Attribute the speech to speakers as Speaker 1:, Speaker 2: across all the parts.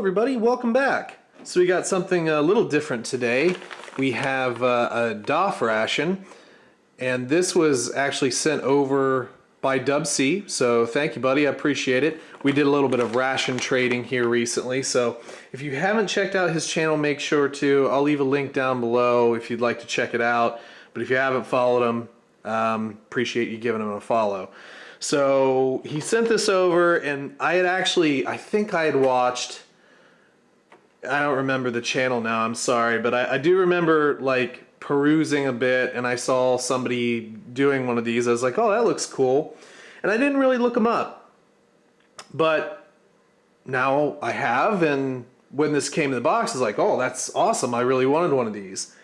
Speaker 1: everybody, welcome back. So we got something a little different today. We have a Daff ration, and this was actually sent over by Dub C, so thank you, buddy, I appreciate it. We did a little bit of ration trading here recently, so if you haven't checked out his channel, make sure to. I'll leave a link down below if you'd like to check it out, but if you haven't followed him, appreciate you giving him a follow. So he sent this over, and I think I had watched, I don't remember the channel now, I'm sorry, but I do remember like perusing a bit, and I saw somebody doing one of these. I was like, oh, that looks cool, and I didn't really look them up, but now I have, and when this came in the box, I was like, oh, that's awesome, I really wanted one of these.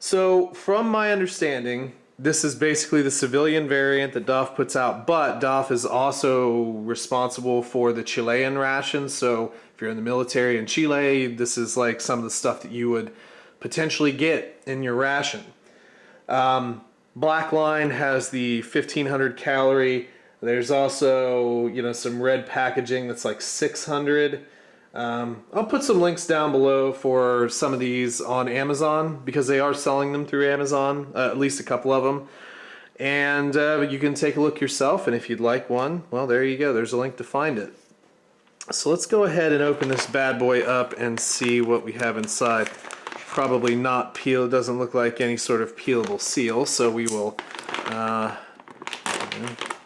Speaker 1: So from my understanding, this is basically the civilian variant that Daff puts out, but Daff is also responsible for the Chilean rations. So if you're in the military in Chile, this is like some of the stuff that you would potentially get in your ration. Black line has the 1500 calorie. There's also, you know, some red packaging that's like 600. I'll put some links down below for some of these on Amazon, because they are selling them through Amazon, at least a couple of them, and you can take a look yourself, and if you'd like one, well, there you go, there's a link to find it. So let's go ahead and open this bad boy up and see what we have inside. Probably not peel, it doesn't look like any sort of peelable seal, so we will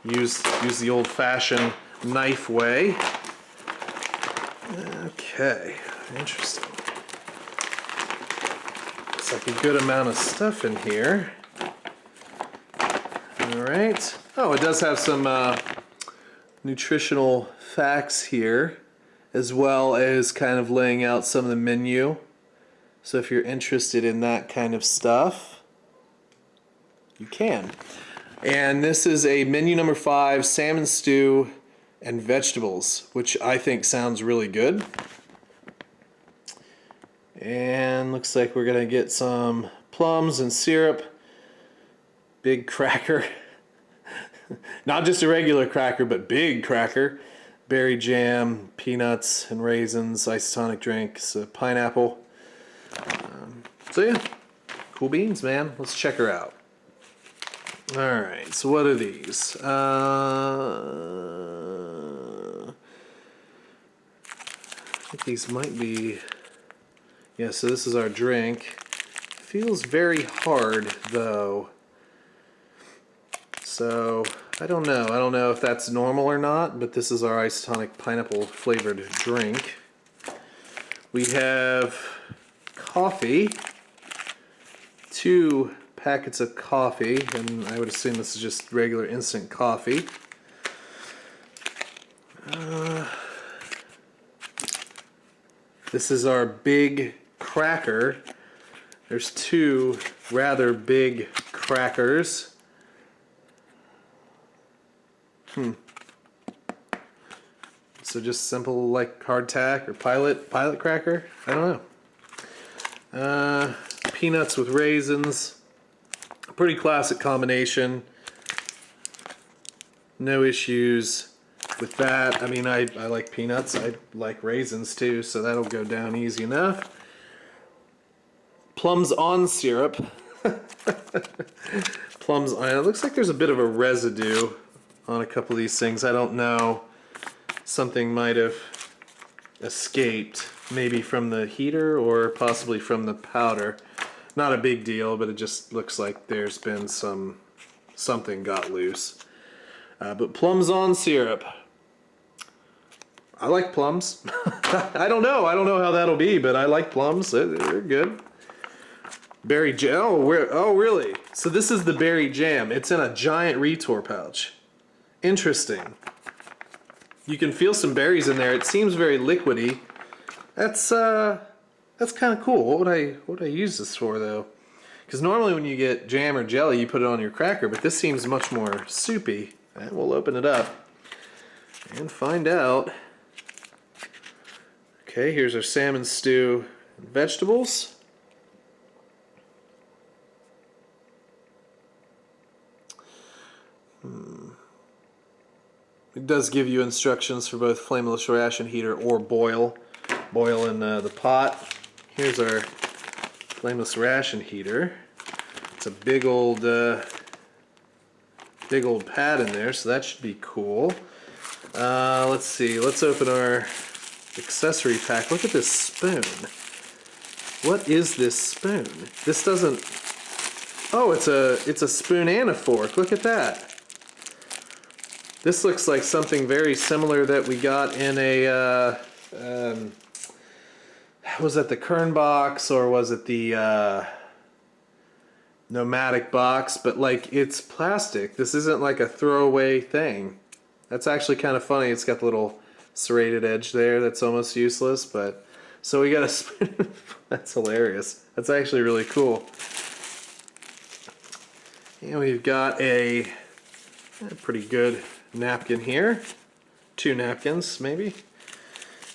Speaker 1: use the old-fashioned knife way. Okay, interesting. Looks like a good amount of stuff in here. Alright. Oh, it does have some nutritional facts here, as well as kind of laying out some of the menu. So if you're interested in that kind of stuff, you can. And this is a menu number 5, salmon stew and vegetables, which I think sounds really good. And looks like we're gonna get some plums and syrup, big cracker, not just a regular cracker, but big cracker, berry jam, peanuts and raisins, isotonic drinks, pineapple. So yeah, cool beans, man. Let's check her out. Alright, so what are these? I think these might be... Yeah, so this is our drink. Feels very hard, though. So, I don't know. I don't know if that's normal or not, but this is our isotonic pineapple flavored drink. We have coffee. 2 packets of coffee, and I would assume this is just regular instant coffee. This is our big cracker. There's 2 rather big crackers. So just simple like hardtack or pilot cracker? I don't know. Peanuts with raisins. Pretty classic combination. No issues with that. I mean, I like peanuts. I like raisins too, so that'll go down easy enough. Plums on syrup. Plums on. It looks like there's a bit of a residue on a couple of these things. I don't know. Something might have escaped, maybe from the heater or possibly from the powder. Not a big deal, but it just looks like there's been something got loose. But plums on syrup. I like plums. I don't know how that'll be, but I like plums. They're good. Berry jam. Oh, really? So this is the berry jam. It's in a giant Retor pouch. Interesting. You can feel some berries in there. It seems very liquidy. That's kind of cool. What would I use this for though? Because normally when you get jam or jelly, you put it on your cracker, but this seems much more soupy. And we'll open it up and find out. Okay, here's our salmon stew and vegetables. It does give you instructions for both flameless ration heater or boil. boiling the pot. Here's our flameless ration heater. It's a big old pad in there, so that should be cool. Let's see, let's open our accessory pack. Look at this spoon. What is this spoon? This doesn't, oh, it's a spoon and a fork. Look at that. This looks like something very similar that we got in a, was that the Kern box or was it the Nomadic box? But like, it's plastic. This isn't like a throwaway thing. That's actually kind of funny. It's got the little serrated edge there that's almost useless, but so we got a spoon. That's hilarious. That's actually really cool. And we've got a pretty good napkin here. 2 napkins, maybe.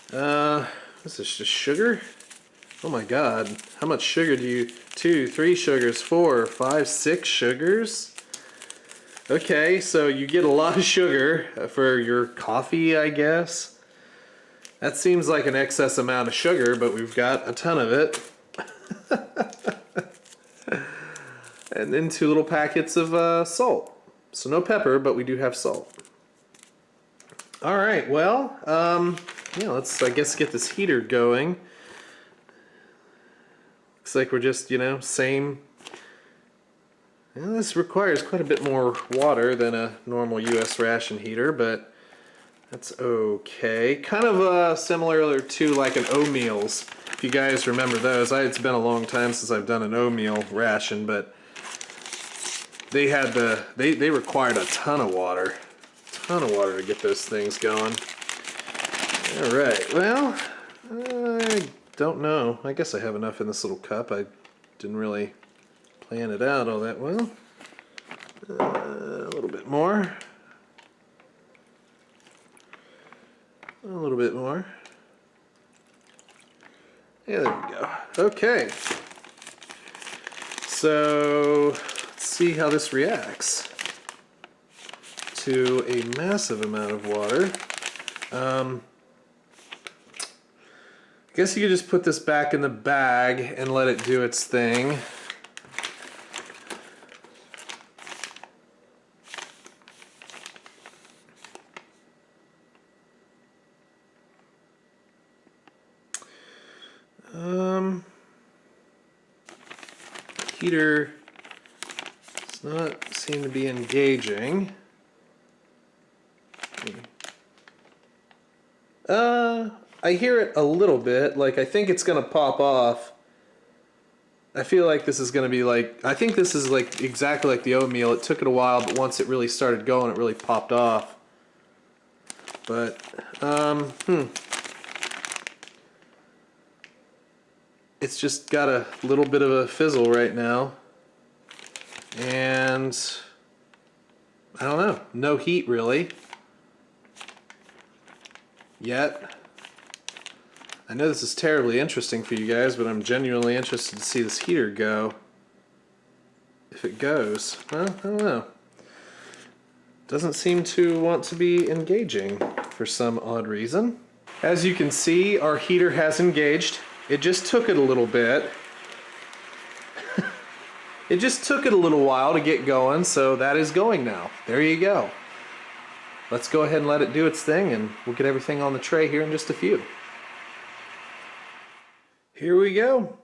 Speaker 1: This is just sugar. Oh my god. How much sugar do you... 2, 3 sugars, 4, 5, 6 sugars? Okay, so you get a lot of sugar for your coffee, I guess. That seems like an excess amount of sugar, but we've got a ton of it. And then 2 little packets of salt. So no pepper, but we do have salt. Alright, well, yeah, let's, I guess, get this heater going. Looks like we're just, you know, same. Well, this requires quite a bit more water than a normal US ration heater, but that's okay. Kind of similar to like an O-meals, if you guys remember those. It's been a long time since I've done an O-meal ration, but they had they required a ton of water. To get those things going. Alright, well, I don't know. I guess I have enough in this little cup. I didn't really plan it out all that well. A little bit more. A little bit more. Yeah, there we go. Okay. So, let's see how this reacts to a massive amount of water. I guess you could just put this back in the bag and let it do its thing. Heater does not seem to be engaging. I hear it a little bit, like I think it's gonna pop off. I feel like this is gonna be like, I think this is like exactly like the oatmeal. It took it a while, but once it really started going, it really popped off. But, it's just got a little bit of a fizzle right now. And I don't know, no heat really. Yet. I know this is terribly interesting for you guys, but I'm genuinely interested to see this heater go. If it goes, well, I don't know. Doesn't seem to want to be engaging for some odd reason. As you can see, our heater has engaged. It just took it a little bit. It just took it a little while to get going, so that is going now. There you go. Let's go ahead and let it do its thing, and we'll get everything on the tray here in just a few. Here we go.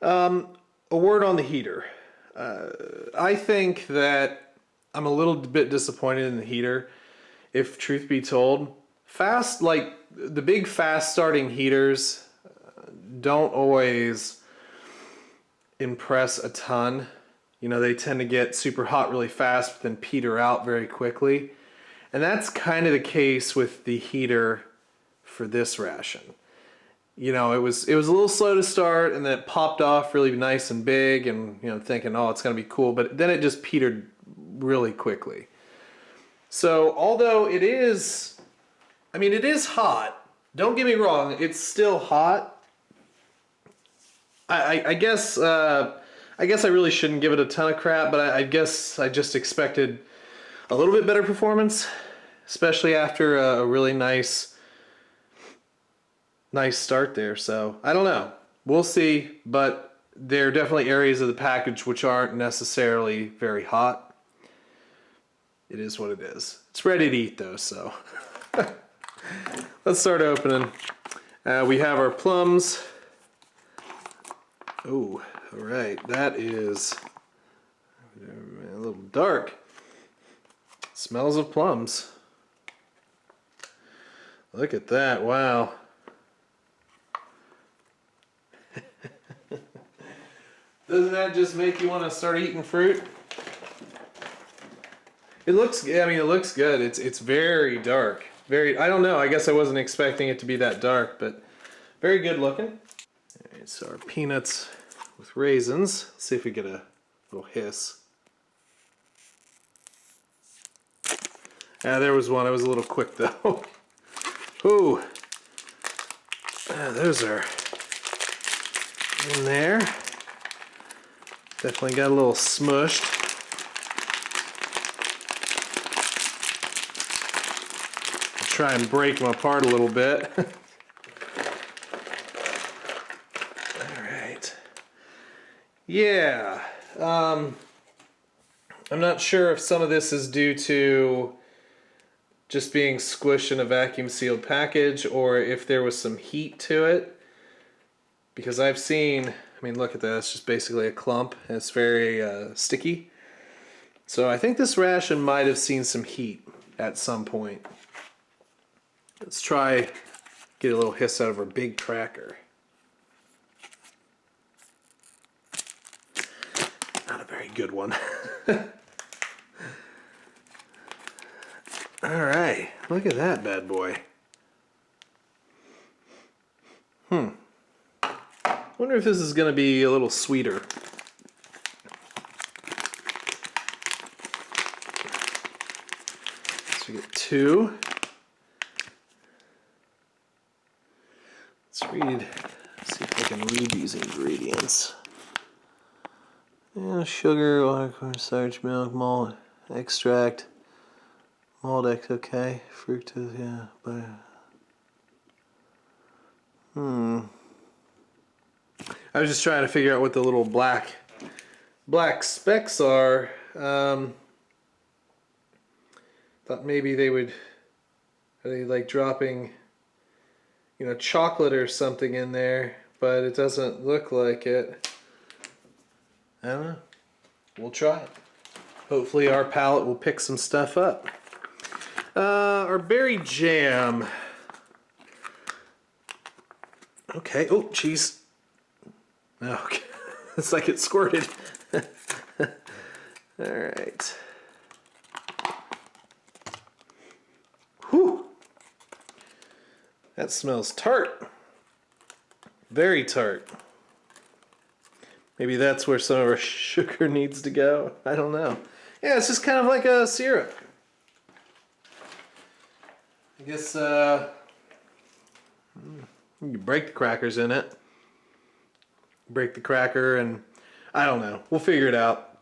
Speaker 1: A word on the heater. I think that I'm a little bit disappointed in the heater, if truth be told. Fast, like the big fast starting heaters don't always impress a ton. You know, they tend to get super hot really fast but then peter out very quickly. And that's kind of the case with the heater for this ration. You know, it was a little slow to start, and then it popped off really nice and big, and you know, thinking, oh, it's gonna be cool, but then it just petered really quickly. So although it is, I mean, it is hot, don't get me wrong, it's still hot. I guess I really shouldn't give it a ton of crap, but I guess I just expected a little bit better performance, especially after a really nice nice start there. So I don't know. We'll see, but there are definitely areas of the package which aren't necessarily very hot. It is what it is. It's ready to eat though, so. Let's start opening. We have our plums. Oh, all right. That is a little dark. Smells of plums. Look at that. Wow. Doesn't that just make you want to start eating fruit? It looks, I mean, it looks good. It's very dark. Very, I don't know. I guess I wasn't expecting it to be that dark, but very good looking. All right, so our peanuts with raisins. Let's see if we get a little hiss. There was one. I was a little quick though. Ooh. Those are in there. Definitely got a little smushed. I'll try and break them apart a little bit. Alright. Yeah. I'm not sure if some of this is due to just being squished in a vacuum sealed package or if there was some heat to it. Because I've seen, I mean, look at that, it's just basically a clump and it's very sticky. So I think this ration might have seen some heat at some point. Let's try get a little hiss out of our big cracker. Not a very good one. Alright, look at that bad boy. Wonder if this is going to be a little sweeter. So we get 2. Let's see if I can read these ingredients. Yeah, sugar, water, cornstarch, milk, malt, extract, malt, okay, fructose, yeah, butter. I was just trying to figure out what the little black specks are. Thought maybe they would, are they like dropping, you know, chocolate or something in there, but it doesn't look like it. I don't know. We'll try it. Hopefully our palate will pick some stuff up. Our berry jam. Okay. Oh, cheese. Okay. It's like it squirted. All right. Whew. That smells tart. Very tart. Maybe that's where some of our sugar needs to go. I don't know. Yeah, it's just kind of like a syrup. I guess you break the crackers in it. Break the cracker and I don't know. We'll figure it out.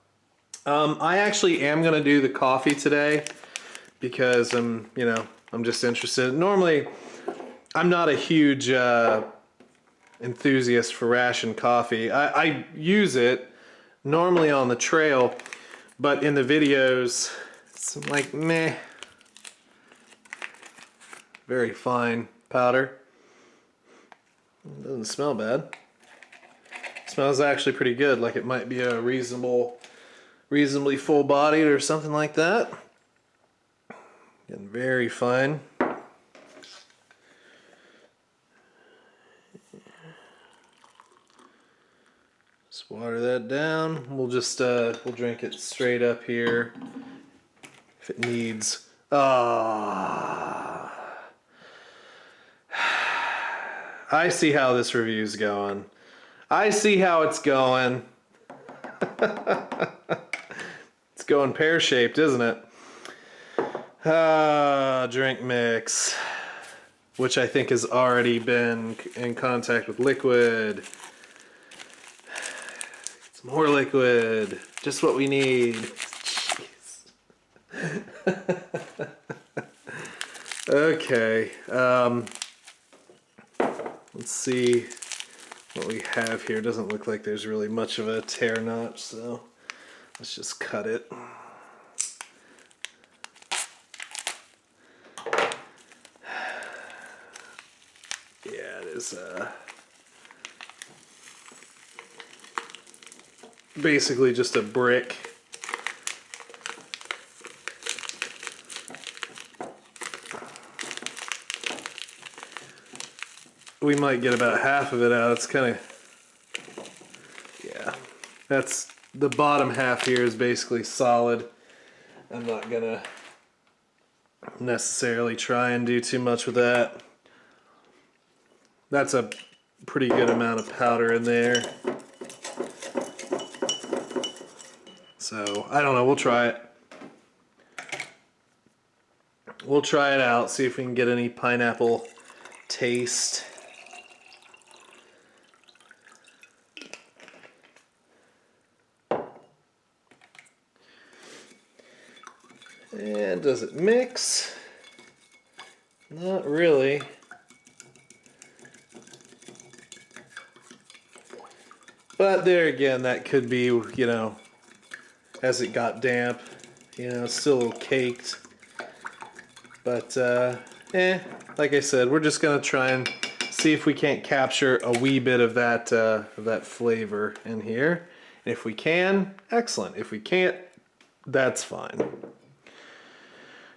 Speaker 1: I actually am gonna do the coffee today because I'm just interested. Normally, I'm not a huge enthusiast for Ration coffee. I use it normally on the trail, but in the videos, it's like meh. Very fine powder. It doesn't smell bad. Smells actually pretty good, like it might be a reasonably full-bodied or something like that. Getting very fine. Just water that down. We'll just we'll drink it straight up here if it needs. I see how this review's going. I see how it's going. It's going pear-shaped, isn't it? Drink mix, which I think has already been in contact with liquid. Some more liquid, just what we need. Jeez. Okay. Let's see what we have here. Doesn't look like there's really much of a tear notch, so let's just cut it. Yeah, it is basically just a brick. We might get about half of it out. It's kind of, yeah, that's the bottom half here is basically solid. I'm not gonna necessarily try and do too much with that. That's a pretty good amount of powder in there. So I don't know, we'll try it. We'll try it out, see if we can get any pineapple taste. And does it mix? Not really. But there again, that could be, you know, as it got damp, you know, still a little caked. But, like I said, we're just gonna try and see if we can't capture a wee bit of that flavor in here. And if we can, excellent. If we can't, that's fine.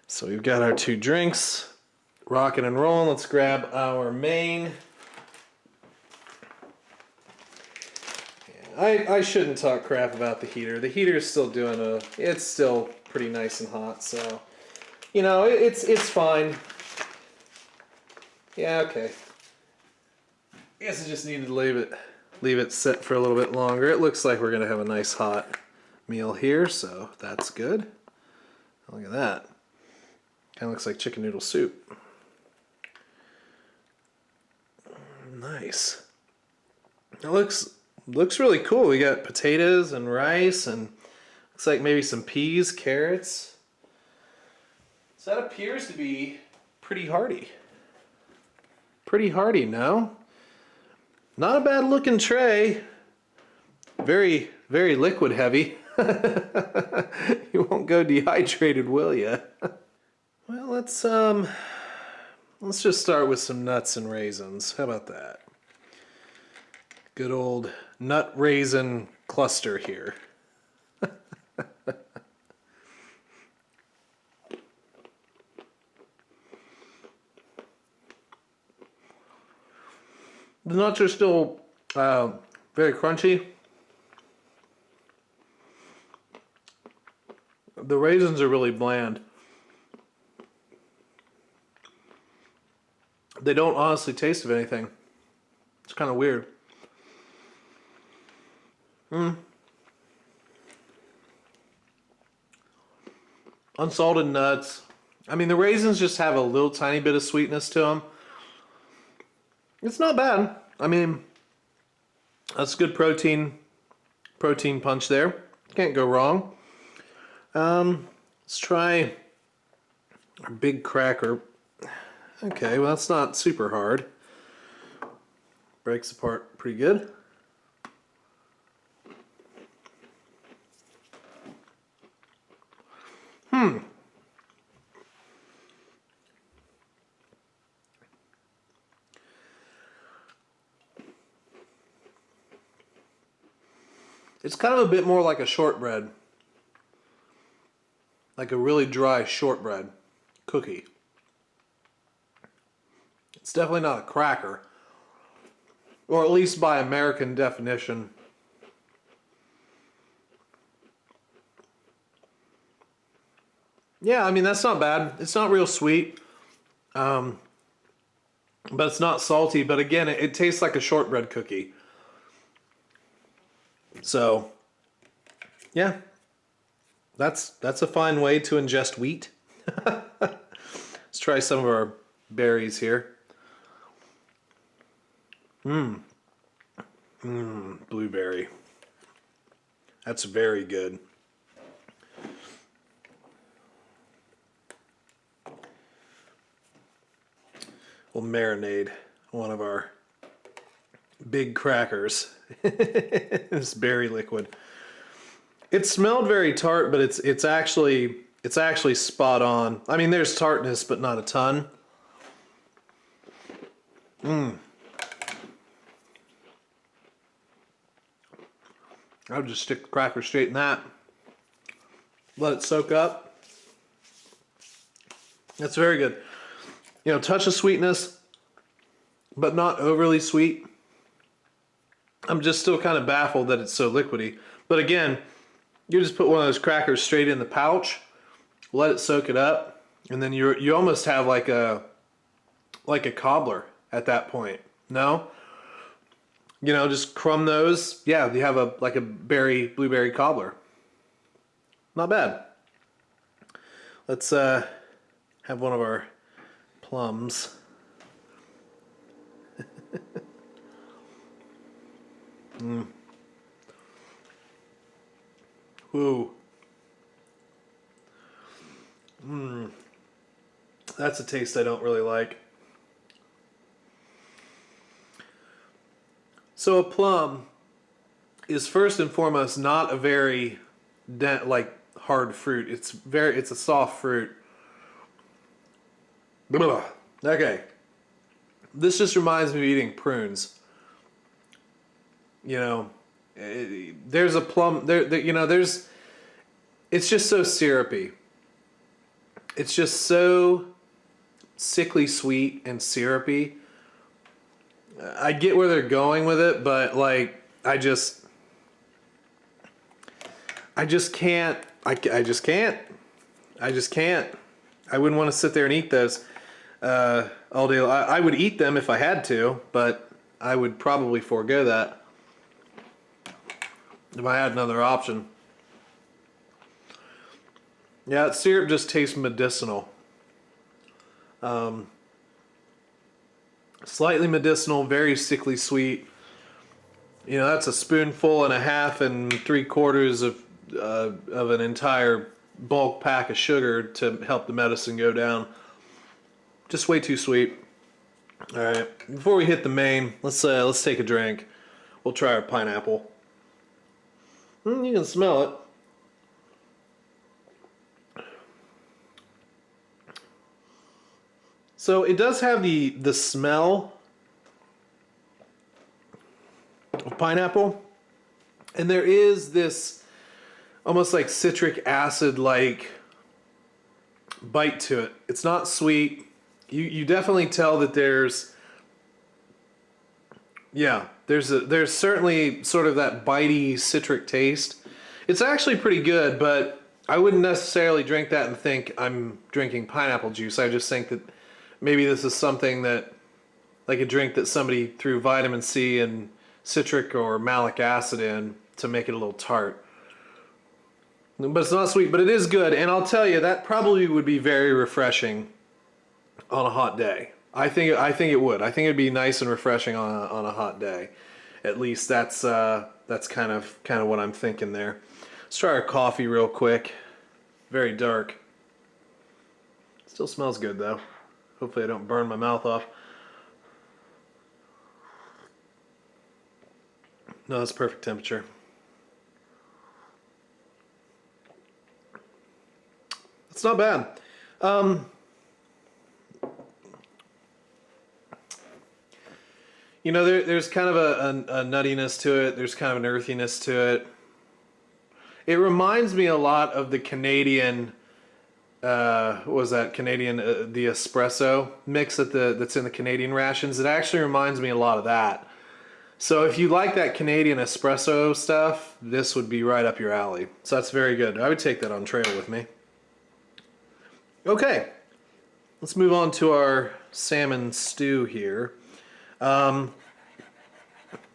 Speaker 1: So we've got our two drinks, rocking and rolling. Let's grab our main. I shouldn't talk crap about the heater. The heater is still doing it's still pretty nice and hot, so, you know, it's fine. Yeah, okay. I guess I just needed to leave it set for a little bit longer. It looks like we're gonna have a nice hot meal here, so that's good. Look at that. Kind of looks like chicken noodle soup. Nice. It looks really cool. We got potatoes and rice and looks like maybe some peas, carrots. So that appears to be pretty hearty. Pretty hearty, no? Not a bad looking tray. Very, very liquid heavy. You won't go dehydrated, will you? Well, let's just start with some nuts and raisins. How about that? Good old nut raisin cluster here. The nuts are still very crunchy. The raisins are really bland. They don't honestly taste of anything. It's kind of weird. Unsalted nuts. I mean, the raisins just have a little tiny bit of sweetness to them. It's not bad. I mean, that's good protein punch there. Can't go wrong. Let's try our big cracker. Okay, well, that's not super hard. Breaks apart pretty good. It's kind of a bit more like a shortbread. Like a really dry shortbread cookie. It's definitely not a cracker. Or at least by American definition. Yeah, I mean, that's not bad. It's not real sweet. But it's not salty. But again, it tastes like a shortbread cookie. So, yeah. That's a fine way to ingest wheat. Let's try some of our berries here. Blueberry. That's very good. We'll marinate one of our big crackers. This berry liquid. It smelled very tart, but it's actually spot on. I mean, there's tartness, but not a ton. I would just stick the cracker straight in that. Let it soak up. That's very good. You know, touch of sweetness, but not overly sweet. I'm just still kind of baffled that it's so liquidy. But again, you just put one of those crackers straight in the pouch, let it soak it up, and then you almost have like a cobbler at that point. No? You know, just crumb those. Yeah, you have like a blueberry cobbler. Not bad. Let's have one of our plums. Ooh. That's a taste I don't really like. So a plum is first and foremost not a very hard fruit. It's a soft fruit. Blah. Okay. This just reminds me of eating prunes. You know, there's a plum you know, it's just so syrupy. It's just so sickly sweet and syrupy. I get where they're going with it, but like I just can't. I just can't. I wouldn't want to sit there and eat those all day. I would eat them if I had to, but I would probably forego that if I had another option. Yeah, syrup just tastes medicinal. Slightly medicinal, very sickly sweet. You know, that's a spoonful and a half and 3/4 of an entire bulk pack of sugar to help the medicine go down. Just way too sweet. All right, before we hit the main, let's take a drink. We'll try our pineapple. You can smell it. So it does have the smell of pineapple, and there is this almost like citric acid like bite to it. It's not sweet. You definitely tell that there's certainly sort of that bitey citric taste. It's actually pretty good, but I wouldn't necessarily drink that and think I'm drinking pineapple juice. I just think that maybe this is something that, like a drink that somebody threw vitamin C and citric or malic acid in to make it a little tart. But it's not sweet, but it is good. And I'll tell you, that probably would be very refreshing on a hot day. I think it would. I think it'd be nice and refreshing on a hot day. At least that's kind of what I'm thinking there. Let's try our coffee real quick. Very dark. Still smells good though. Hopefully I don't burn my mouth off. No, that's perfect temperature. It's not bad. You know, there's kind of a nuttiness to it. There's kind of an earthiness to it. It reminds me a lot of the Canadian, what was that, Canadian, the espresso mix that's in the Canadian rations. It actually reminds me a lot of that. So if you like that Canadian espresso stuff, this would be right up your alley. So that's very good. I would take that on trail with me. Okay, let's move on to our salmon stew here.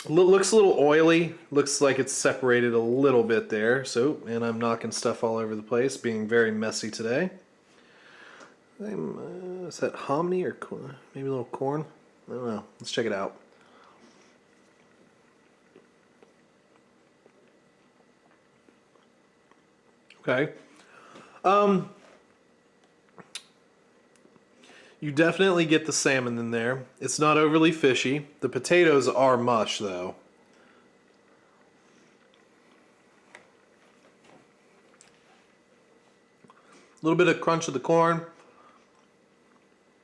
Speaker 1: Looks a little oily. Looks like it's separated a little bit there. So, and I'm knocking stuff all over the place, being very messy today. Is that hominy or maybe a little corn? I don't know. Let's check it out. Okay. You definitely get the salmon in there. It's not overly fishy. The potatoes are mush though. A little bit of crunch of the corn.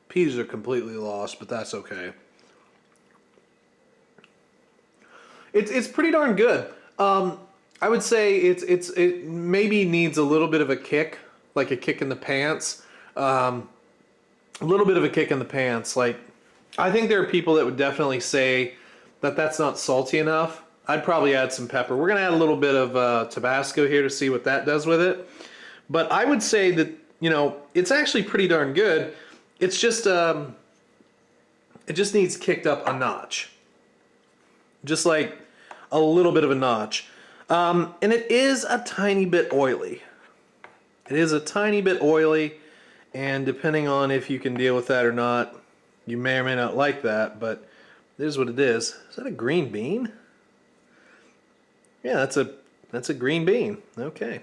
Speaker 1: Peas are completely lost, but that's okay. It's pretty darn good. I would say it maybe needs a little bit of a kick, like a kick in the pants. A little bit of a kick in the pants. Like, I think there are people that would definitely say that that's not salty enough. I'd probably add some pepper. We're gonna add a little bit of Tabasco here to see what that does with it. But I would say that, you know, it's actually pretty darn good. It's just it just needs kicked up a notch. Just like a little bit of a notch. And it is a tiny bit oily. It is a tiny bit oily, and depending on if you can deal with that or not, you may or may not like that, but it is what it is. Is that a green bean? Yeah, that's a green bean. Okay.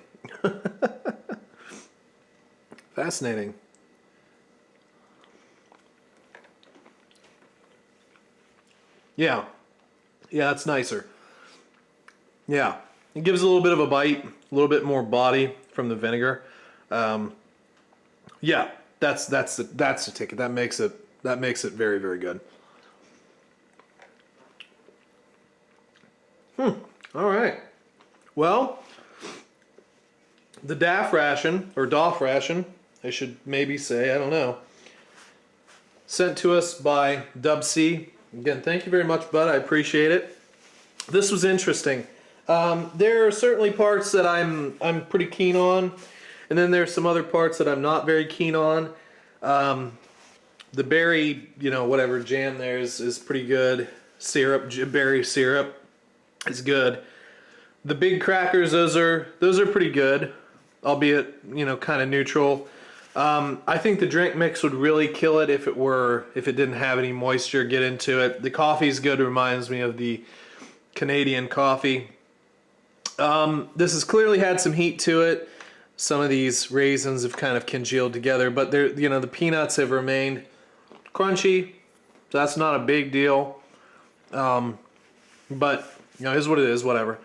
Speaker 1: Fascinating. Yeah. Yeah, that's nicer. Yeah. It gives a little bit of a bite, a little bit more body from the vinegar. Yeah, that's the ticket. That makes it very, very good. All right. Well, the Daff ration, or Daff ration, I should maybe say, I don't know. Sent to us by Dub C. Again, thank you very much, bud. I appreciate it. This was interesting. There are certainly parts that I'm pretty keen on, and then there's some other parts that I'm not very keen on. The berry, you know, whatever jam there is pretty good. Syrup, berry syrup is good. The big crackers, those are pretty good, albeit, you know, kind of neutral. I think the drink mix would really kill it if it didn't have any moisture get into it. The coffee's good. It reminds me of the Canadian coffee. This has clearly had some heat to it. Some of these raisins have kind of congealed together, but they're, you know, the peanuts have remained crunchy, so that's not a big deal. But you know, it is what it is. Whatever.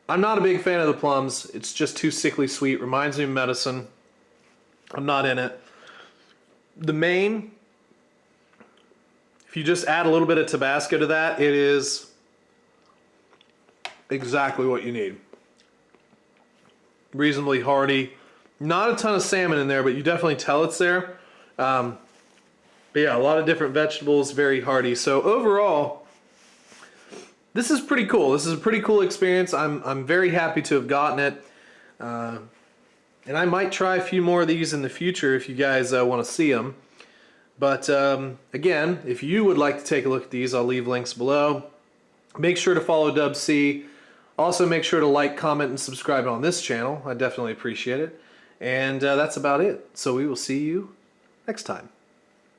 Speaker 1: I'm not a big fan of the plums. It's just too sickly sweet. Reminds me of medicine. I'm not in it. The main, if you just add a little bit of Tabasco to that, it is exactly what you need. Reasonably hearty. Not a ton of salmon in there, but you definitely tell it's there. But yeah, a lot of different vegetables, very hearty. So overall, this is pretty cool. This is a pretty cool experience. I'm very happy to have gotten it. And I might try a few more of these in the future if you guys want to see them. But again, if you would like to take a look at these, I'll leave links below. Make sure to follow Dub C. Also make sure to like, comment, and subscribe on this channel. I definitely appreciate it. And that's about it. So we will see you next time.